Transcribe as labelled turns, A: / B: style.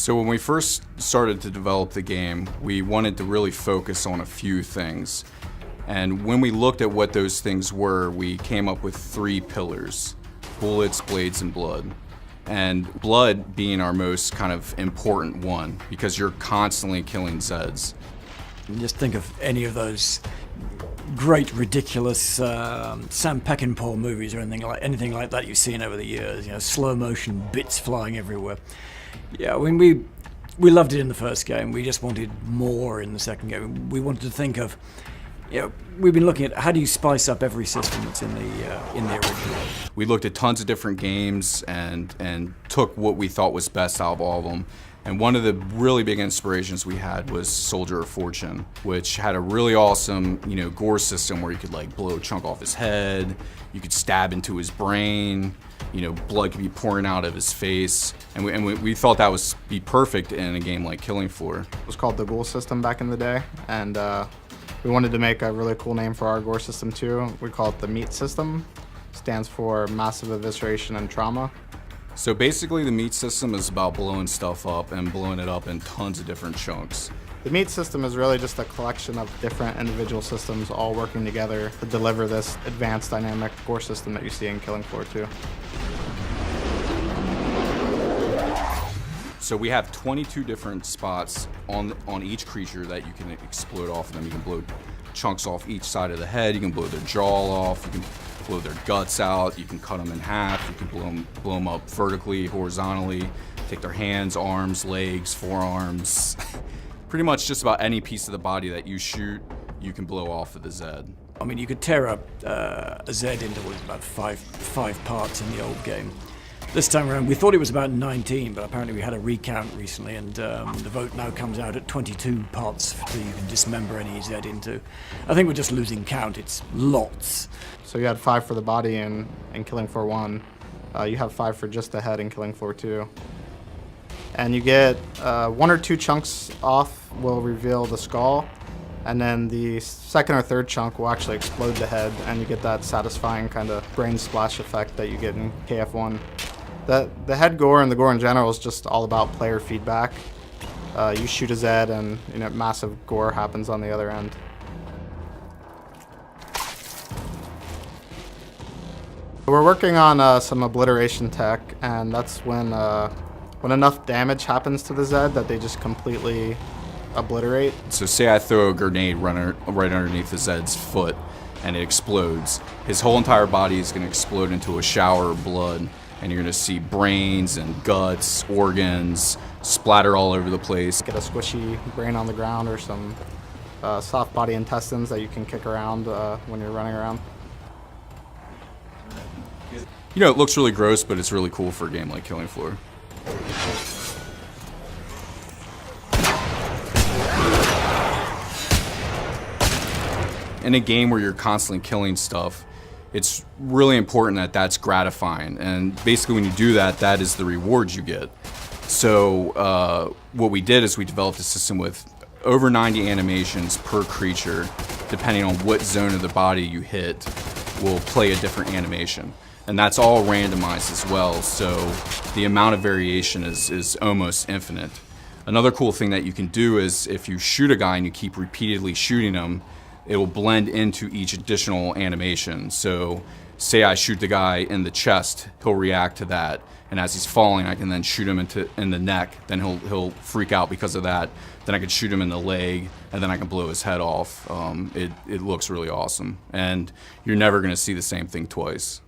A: So when we first started to develop the game, we wanted to really focus on a few things. And when we looked at what those things were, we came up with 3 pillars: bullets, blades, and blood. And blood being our most kind of important one, because you're constantly killing Zeds.
B: Just think of any of those great, ridiculous Sam Peckinpah movies or anything like that you've seen over the years. You know, slow motion bits flying everywhere. Yeah, I mean, we loved it in the first game. We just wanted more in the second game. We wanted to think of, you know, we've been looking at how do you spice up every system that's in the original.
A: We looked at tons of different games and took what we thought was best out of all of them. And one of the really big inspirations we had was Soldier of Fortune, which had a really awesome, gore system where you could like blow a chunk off his head, you could stab into his brain, blood could be pouring out of his face, and we thought that would be perfect in a game like Killing Floor.
C: It was called the Ghoul system back in the day, and we wanted to make a really cool name for our gore system too. We call it the Meat system. Stands for Massive Evisceration and Trauma.
A: So basically the Meat system is about blowing stuff up and blowing it up in tons of different chunks.
C: The Meat system is really just a collection of different individual systems all working together to deliver this advanced dynamic gore system that you see in Killing Floor 2.
A: So we have 22 different spots on each creature that you can explode off of them. You can blow chunks off each side of the head, you can blow their jaw off, you can blow their guts out, you can cut them in half, you can blow them up vertically, horizontally, take their hands, arms, legs, forearms. Pretty much just about any piece of the body that you shoot, you can blow off with a Zed.
B: I mean, you could tear up a Zed into what was about five parts in the old game. This time around, we thought it was about 19, but apparently we had a recount recently, and the vote now comes out at 22 parts that you can dismember any Zed into. I think we're just losing count. It's lots.
C: So you had 5 for the body in Killing Floor 1. You have 5 for just the head in Killing Floor 2. And you get 1 or 2 chunks off will reveal the skull, and then the second or third chunk will actually explode the head, and you get that satisfying kind of brain splash effect that you get in KF1. The head gore and the gore in general is just all about player feedback. You shoot a Zed and massive gore happens on the other end. We're working on some obliteration tech, and that's when enough damage happens to the Zed that they just completely obliterate.
A: So say I throw a grenade right underneath the Zed's foot and it explodes. His whole entire body is going to explode into a shower of blood, and you're going to see brains and guts, organs splatter all over the place.
C: Get a squishy brain on the ground or some soft body intestines that you can kick around when you're running around.
A: It looks really gross, but it's really cool for a game like Killing Floor. In a game where you're constantly killing stuff, it's really important that that's gratifying. And basically when you do that, that is the rewards you get. So what we did is we developed a system with over 90 animations per creature. Depending on what zone of the body you hit, will play a different animation. And that's all randomized as well, so the amount of variation is almost infinite. Another cool thing that you can do is if you shoot a guy and you keep repeatedly shooting him, it will blend into each additional animation. So say I shoot the guy in the chest, he'll react to that, and as he's falling I can then shoot him in the neck, then he'll freak out because of that, then I can shoot him in the leg, and then I can blow his head off. It looks really awesome, and you're never going to see the same thing twice.